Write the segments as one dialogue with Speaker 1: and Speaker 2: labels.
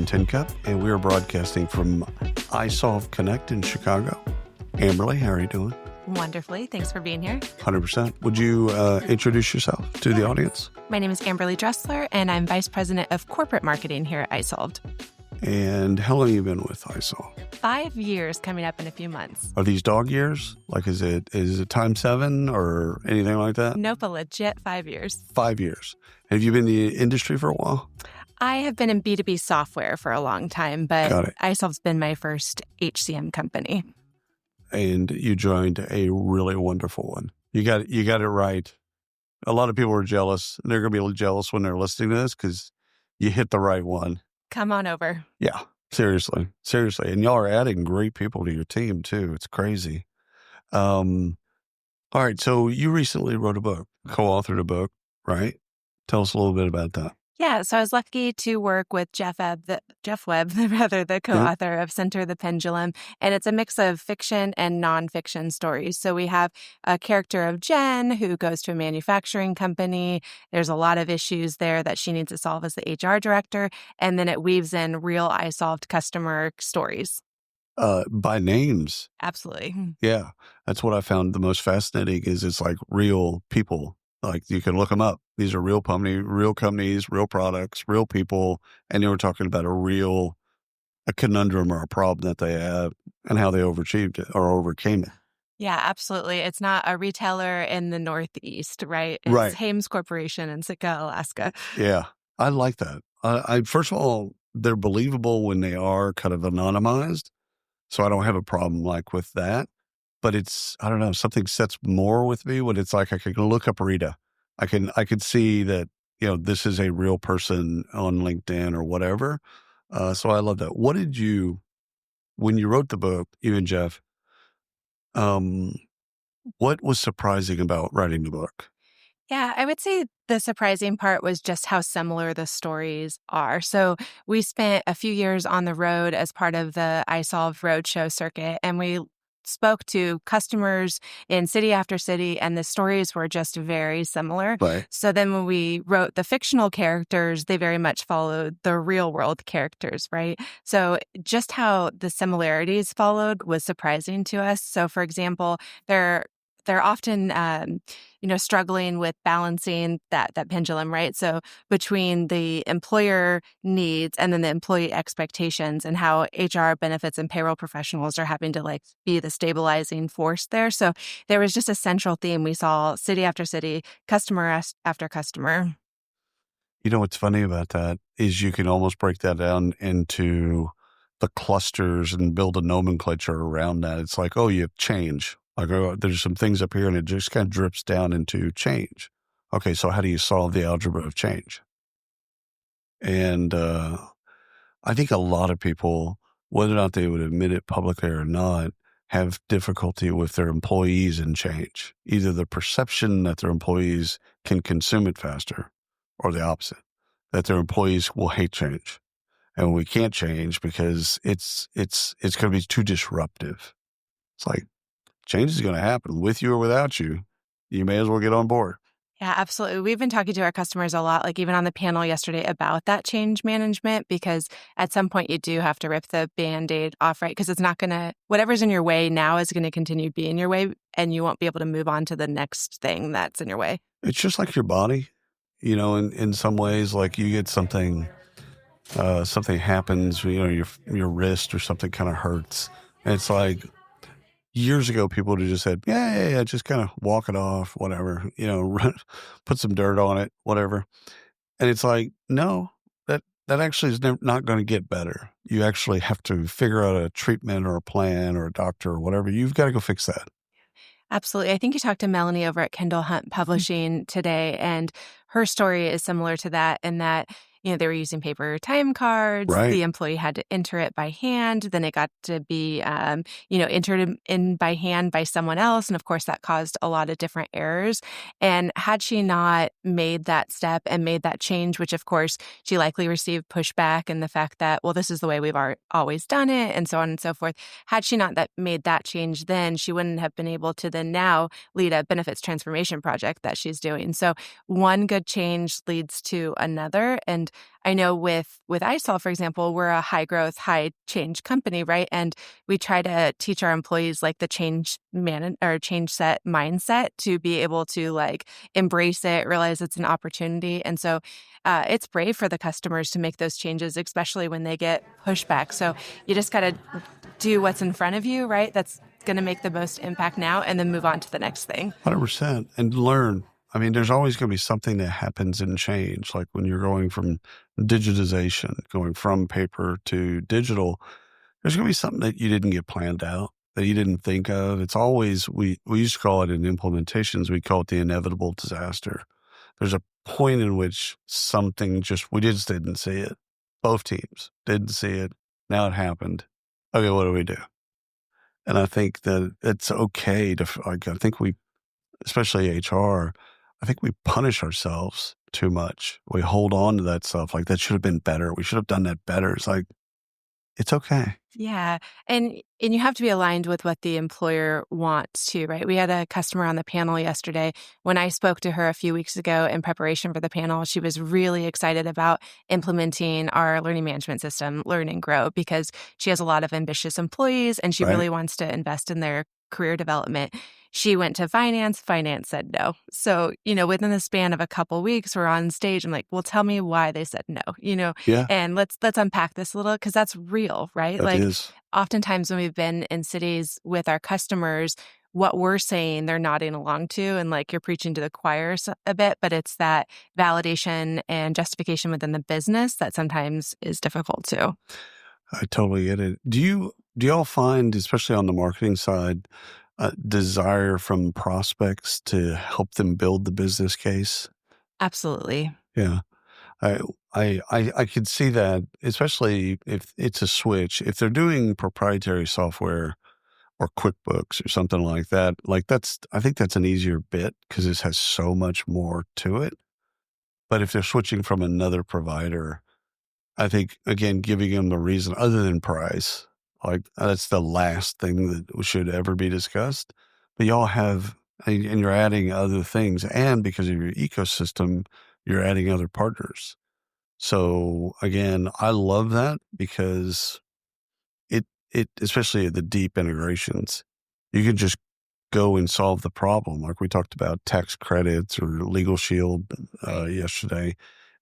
Speaker 1: Ryan Tincup, and we are broadcasting from isolved Connect in Chicago. Amberly, how are you doing?
Speaker 2: Wonderfully. Thanks for being here.
Speaker 1: 100%. Would you introduce yourself to the audience?
Speaker 2: My name is Amberly Dressler, and I'm Vice President of Corporate Marketing here at isolved.
Speaker 1: And how long have you been with isolved?
Speaker 2: 5 years coming up in a few months.
Speaker 1: Are these dog years? Like, is it times 7 or anything like that?
Speaker 2: Nope, a legit 5 years.
Speaker 1: 5 years. Have you been in the industry for a while?
Speaker 2: I have been in B2B software for a long time, but isolved's been my first HCM company.
Speaker 1: And you joined a really wonderful one. You got it right. A lot of people are jealous. They're going to be jealous when they're listening to this because you hit the right one.
Speaker 2: Come on over.
Speaker 1: Yeah, seriously. And y'all are adding great people to your team too. It's crazy. All right. So you recently wrote a book, co-authored a book, right? Tell us a little bit about that.
Speaker 2: Yeah, so I was lucky to work with Jeff Webb, the co-author of Center the Pendulum, and it's a mix of fiction and nonfiction stories. So we have a character of Jen who goes to a manufacturing company. There's a lot of issues there that she needs to solve as the HR director, and then it weaves in real isolved customer stories.
Speaker 1: By names.
Speaker 2: Absolutely.
Speaker 1: Yeah, that's what I found the most fascinating is it's like real people. Like you can look them up. These are real companies, real products, real people. And you were talking about a conundrum or a problem that they have and how they overachieved it or overcame it.
Speaker 2: Yeah, absolutely. It's not a retailer in the Northeast, right? It's
Speaker 1: right.
Speaker 2: Hames Corporation in Sitka, Alaska.
Speaker 1: Yeah, I like that. I first of all, they're believable when they are kind of anonymized. So I don't have a problem like with that. But it's, I don't know, something sets more with me when it's like I can look up Rita. I can see that, this is a real person on LinkedIn or whatever. So I love that. When you wrote the book, you and Jeff, what was surprising about writing the book?
Speaker 2: Yeah, I would say the surprising part was just how similar the stories are. So we spent a few years on the road as part of the isolved roadshow circuit, and we spoke to customers in city after city, and the stories were just very similar.
Speaker 1: Right.
Speaker 2: So then when we wrote the fictional characters, they very much followed the real world characters, right? So just how the similarities followed was surprising to us. So for example, they're often, struggling with balancing that pendulum, right? So between the employer needs and then the employee expectations and how HR benefits and payroll professionals are having to be the stabilizing force there. So there was just a central theme. We saw city after city, customer after customer.
Speaker 1: You know what's funny about that is you can almost break that down into the clusters and build a nomenclature around that. It's like, you have change. Like, there's some things up here and it just kind of drips down into change. Okay, so how do you solve the algebra of change? And I think a lot of people, whether or not they would admit it publicly or not, have difficulty with their employees in change. Either the perception that their employees can consume it faster or the opposite, that their employees will hate change. And we can't change because it's going to be too disruptive. It's like, change is going to happen with you or without you. You may as well get on board.
Speaker 2: Yeah, absolutely. We've been talking to our customers a lot, like even on the panel yesterday about that change management, because at some point you do have to rip the Band-Aid off, right? Because it's not going to, whatever's in your way now is going to continue being in your way, and you won't be able to move on to the next thing that's in your way.
Speaker 1: It's just like your body, in some ways, like you get something happens, your wrist or something kind of hurts. And it's like, years ago, people would have just said, yeah, just kind of walk it off, whatever, put some dirt on it, whatever. And it's like, no, that actually is not going to get better. You actually have to figure out a treatment or a plan or a doctor or whatever. You've got to go fix that.
Speaker 2: Absolutely. I think you talked to Melanie over at Kendall Hunt Publishing today, and her story is similar to that in that, they were using paper time cards.
Speaker 1: Right.
Speaker 2: The employee had to enter it by hand. Then it got to be, entered in by hand by someone else. And of course, that caused a lot of different errors. And had she not made that step and made that change, which of course, she likely received pushback and the fact that, well, this is the way we've always done it and so on and so forth. Had she not made that change then, she wouldn't have been able to then now lead a benefits transformation project that she's doing. So one good change leads to another. And I know with isolved, for example, we're a high growth, high change company, right? And we try to teach our employees like the change set mindset to be able to like embrace it, realize it's an opportunity. And so it's brave for the customers to make those changes, especially when they get pushback. So you just got to do what's in front of you, right? That's going to make the most impact now, and then move on to the next thing.
Speaker 1: 100%. And learn. I mean, there's always going to be something that happens in change. Like when you're going from digitization, going from paper to digital, there's going to be something that you didn't get planned out, that you didn't think of. It's always, we used to call it in implementations, we call it the inevitable disaster. There's a point in which something we just didn't see it. Both teams didn't see it. Now it happened. Okay, what do we do? And I think that it's okay to, like, I think especially HR, I think we punish ourselves too much. We hold on to that stuff. Like, that should have been better. We should have done that better. It's like, it's okay.
Speaker 2: Yeah. And you have to be aligned with what the employer wants too, right? We had a customer on the panel yesterday. When I spoke to her a few weeks ago in preparation for the panel, she was really excited about implementing our learning management system, Learn and Grow, because she has a lot of ambitious employees and she
Speaker 1: Right.
Speaker 2: really wants to invest in their career development. She went to finance said no. So, within the span of a couple weeks, we're on stage. I'm like, well, tell me why they said no,
Speaker 1: Yeah,
Speaker 2: and let's unpack this a little, because that's real, right?
Speaker 1: that
Speaker 2: Like,
Speaker 1: is.
Speaker 2: oftentimes when we've been in cities with our customers, what we're saying, they're nodding along to, and like you're preaching to the choir a bit, but it's that validation and justification within the business that sometimes is difficult too.
Speaker 1: I totally get it. Do y'all find, especially on the marketing side, a desire from prospects to help them build the business case?
Speaker 2: Absolutely.
Speaker 1: Yeah. I I could see that, especially if it's a switch. If they're doing proprietary software or QuickBooks or something like that, like I think that's an easier bit because this has so much more to it. But if they're switching from another provider, I think, again, giving them the reason other than price, like that's the last thing that should ever be discussed. But y'all have, and you're adding other things, and because of your ecosystem, you're adding other partners. So again, I love that because it especially the deep integrations, you can just go and solve the problem. Like we talked about tax credits or Legal Shield yesterday,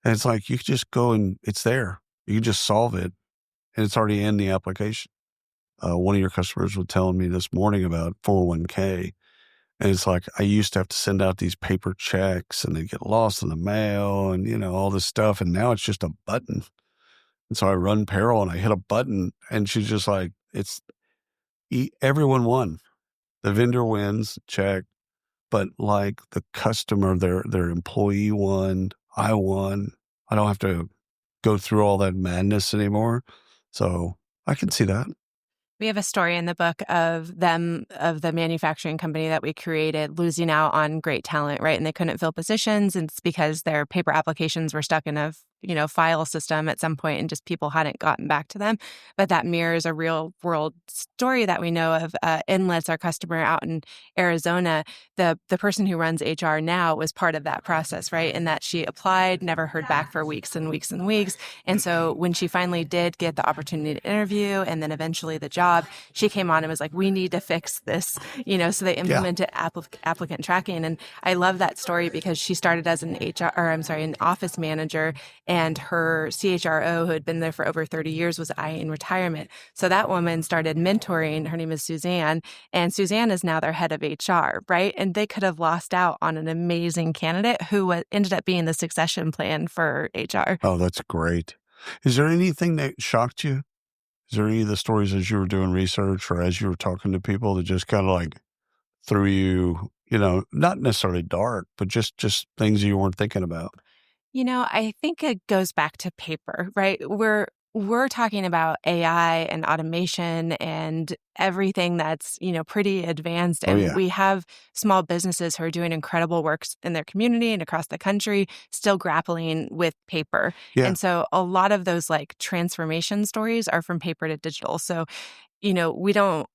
Speaker 1: and it's like you can just go and it's there. You can just solve it, and it's already in the application. One of your customers was telling me this morning about 401k, and it's like I used to have to send out these paper checks, and they get lost in the mail, and all this stuff, and now it's just a button. And so I run payroll and I hit a button and she's just like, everyone won. The vendor wins, check. But like the customer, their employee won, I won. I don't have to go through all that madness anymore. So I can see that.
Speaker 2: We have a story in the book of the manufacturing company that we created, losing out on great talent, right? And they couldn't fill positions. And it's because their paper applications were stuck in a file system at some point and just people hadn't gotten back to them. But that mirrors a real world story that we know of. Inlet's our customer out in Arizona. The person who runs HR now was part of that process, right? And that she applied, never heard back for weeks and weeks and weeks. And so when she finally did get the opportunity to interview and then eventually the job, she came on and was like, we need to fix this, so they implemented applicant tracking. And I love that story because she started as an office manager, and her CHRO, who had been there for over 30 years, was eyeing retirement. So that woman started mentoring. Her name is Suzanne, and Suzanne is now their head of HR, right? And they could have lost out on an amazing candidate who ended up being the succession plan for HR.
Speaker 1: Oh, that's great. Is there anything that shocked you? Is there any of the stories as you were doing research or as you were talking to people that just kind of like threw you, not necessarily dark, but just things you weren't thinking about?
Speaker 2: I think it goes back to paper, right? We're talking about AI and automation and everything that's, pretty advanced.
Speaker 1: Oh,
Speaker 2: And
Speaker 1: yeah.
Speaker 2: we have small businesses who are doing incredible works in their community and across the country, still grappling with paper.
Speaker 1: Yeah.
Speaker 2: And so a lot of those like transformation stories are from paper to digital. So, we don't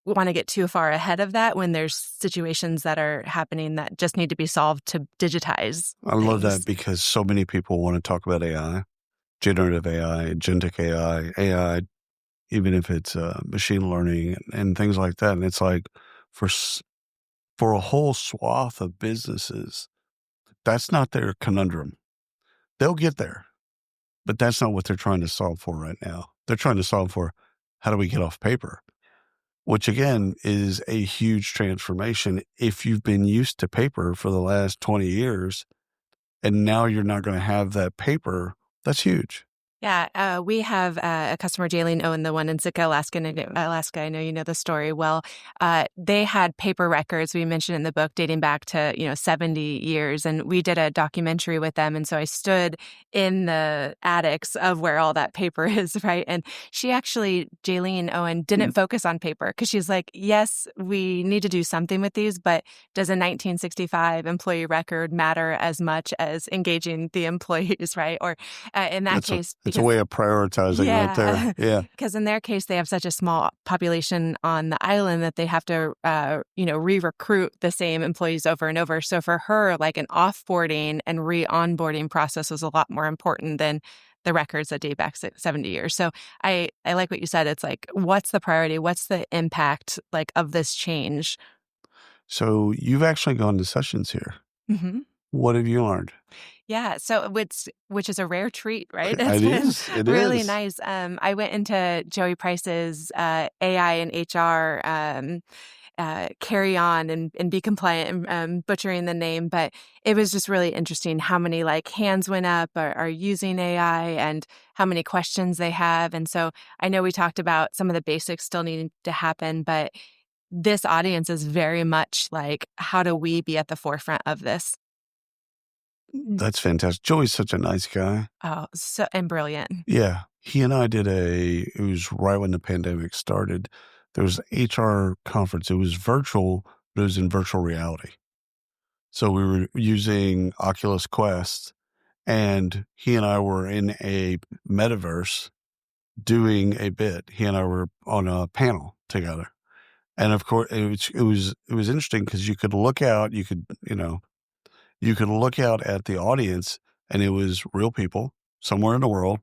Speaker 2: want to get too far ahead of that when there's situations that are happening that just need to be solved to digitize
Speaker 1: I love
Speaker 2: things.
Speaker 1: that because so many people want to talk about AI. generative AI, agentic AI, even if it's machine learning and things like that. And it's like for a whole swath of businesses, that's not their conundrum. They'll get there, but that's not what they're trying to solve for right now. They're trying to solve for how do we get off paper, which again is a huge transformation. If you've been used to paper for the last 20 years and now you're not going to have that paper, that's huge.
Speaker 2: Yeah, we have a customer, Jaylene Owen, the one in Sitka, Alaska. I know you know the story well. They had paper records we mentioned in the book dating back to 70 years, and we did a documentary with them. And so I stood in the attics of where all that paper is, right? And she actually, Jaylene Owen, didn't focus on paper because she's like, yes, we need to do something with these, but does a 1965 employee record matter as much as engaging the employees, right? Or in that case.
Speaker 1: It's a way of prioritizing right there. Yeah.
Speaker 2: Because in their case, they have such a small population on the island that they have to, re-recruit the same employees over and over. So for her, like an offboarding and re-onboarding process was a lot more important than the records that date back 70 years. So I like what you said. It's like, what's the priority? What's the impact of this change?
Speaker 1: So you've actually gone to sessions here.
Speaker 2: Mm-hmm.
Speaker 1: What have you learned?
Speaker 2: Yeah, so which is a rare treat, right?
Speaker 1: It is. It
Speaker 2: really
Speaker 1: is.
Speaker 2: nice. I went into Joey Price's AI and HR carry on and be compliant and butchering the name, but it was just really interesting how many hands went up are using AI and how many questions they have. And so I know we talked about some of the basics still needing to happen, but this audience is very much like, how do we be at the forefront of this?
Speaker 1: That's fantastic. Joey's such a nice guy.
Speaker 2: Oh, and brilliant.
Speaker 1: Yeah. He and I it was right when the pandemic started. There was an HR conference. It was virtual, but it was in virtual reality. So we were using Oculus Quest, and he and I were in a metaverse doing a bit. He and I were on a panel together. And of course, it was interesting because you could look out, you could look out at the audience, and it was real people somewhere in the world,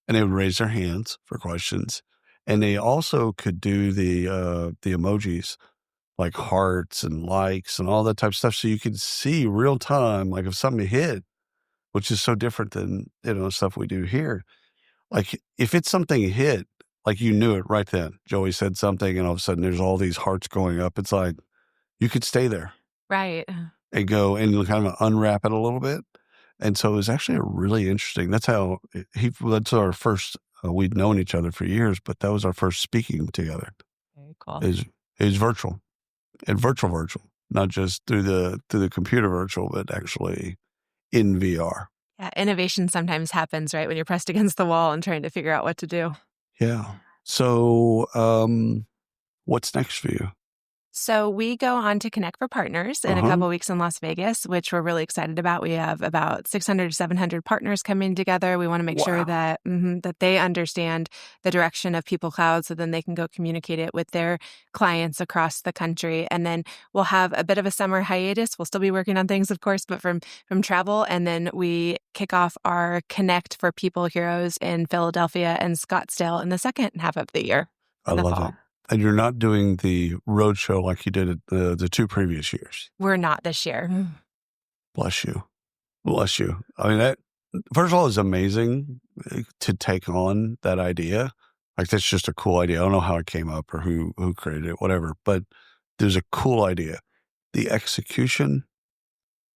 Speaker 1: and they would raise their hands for questions. And they also could do the emojis like hearts and likes and all that type of stuff. So you could see real time, like if something hit, which is so different than, stuff we do here. Like if it's something hit, like you knew it right then. Joey said something and all of a sudden there's all these hearts going up. It's like you could stay there.
Speaker 2: Right.
Speaker 1: And go and kind of unwrap it a little bit. And so it was actually a really interesting, that's how that's our first, we'd known each other for years, but that was our first speaking together.
Speaker 2: Very cool.
Speaker 1: It was virtual and virtual, not just through the computer virtual, but actually in VR.
Speaker 2: Yeah. Innovation sometimes happens, right? When you're pressed against the wall and trying to figure out what to do.
Speaker 1: Yeah. So, what's next for you?
Speaker 2: So we go on to Connect for Partners in a couple of weeks in Las Vegas, which we're really excited about. We have about 600 to 700 partners coming together. We want to make sure that that they understand the direction of People Cloud so then they can go communicate it with their clients across the country. And then we'll have a bit of a summer hiatus. We'll still be working on things, of course, but from travel. And then we kick off our Connect for People Heroes in Philadelphia and Scottsdale in the second half of the year.
Speaker 1: I love it. And you're not doing the road show like you did at the 2 previous years.
Speaker 2: We're not this year.
Speaker 1: Bless you. Bless you. I mean, that, first of all, is amazing to take on that idea. Like, that's just a cool idea. I don't know how it came up or who created it, whatever. But there's a cool idea. The execution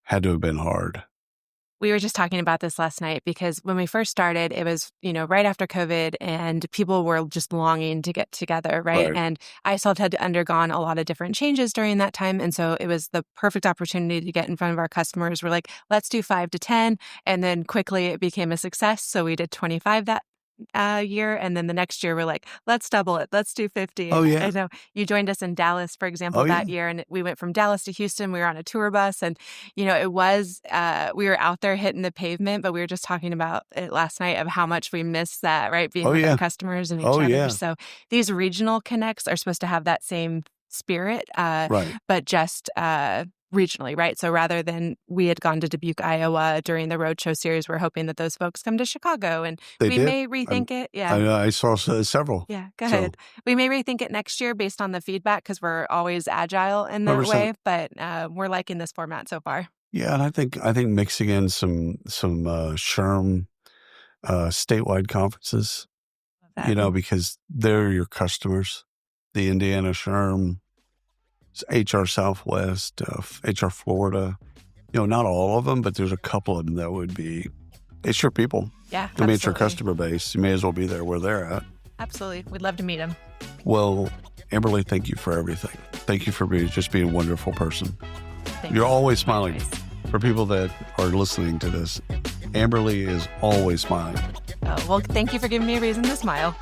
Speaker 1: had to have been hard.
Speaker 2: We were just talking about this last night because when we first started, it was, right after COVID and people were just longing to get together, right? And isolved had undergone a lot of different changes during that time. And so it was the perfect opportunity to get in front of our customers. We're like, let's do 5 to 10. And then quickly it became a success. So we did 25 that year. And then the next year we're like, let's double it. Let's do 50.
Speaker 1: Oh, yeah.
Speaker 2: I know you joined us in Dallas, for example, that year. And we went from Dallas to Houston. We were on a tour bus and, it was, we were out there hitting the pavement, but we were just talking about it last night of how much we miss that, right? Being with our customers and each other.
Speaker 1: Yeah.
Speaker 2: So these regional connects are supposed to have that same spirit, but just regionally, right? So rather than we had gone to Dubuque, Iowa during the roadshow series, we're hoping that those folks come to Chicago, and
Speaker 1: They
Speaker 2: we
Speaker 1: did.
Speaker 2: may rethink it. Yeah.
Speaker 1: I saw several.
Speaker 2: Yeah, go
Speaker 1: So
Speaker 2: ahead. We may rethink it next year based on the feedback because we're always agile in that
Speaker 1: 100%.
Speaker 2: way, but we're liking this format so far.
Speaker 1: Yeah, and I think mixing in some SHRM statewide conferences,
Speaker 2: That.
Speaker 1: because they're your customers. The Indiana SHRM, HR Southwest, HR Florida. Not all of them, but there's a couple of them that would be. It's your people.
Speaker 2: Yeah,
Speaker 1: I mean, it's your
Speaker 2: absolutely.
Speaker 1: customer base. You may as well be there where they're at.
Speaker 2: Absolutely. We'd love to meet them.
Speaker 1: Well, Amberly, thank you for everything. Thank you for being a wonderful person.
Speaker 2: Thank
Speaker 1: You're
Speaker 2: you.
Speaker 1: always smiling.
Speaker 2: Likewise.
Speaker 1: For people that are listening to this, Amberly is always smiling.
Speaker 2: Oh, well, thank you for giving me a reason to smile.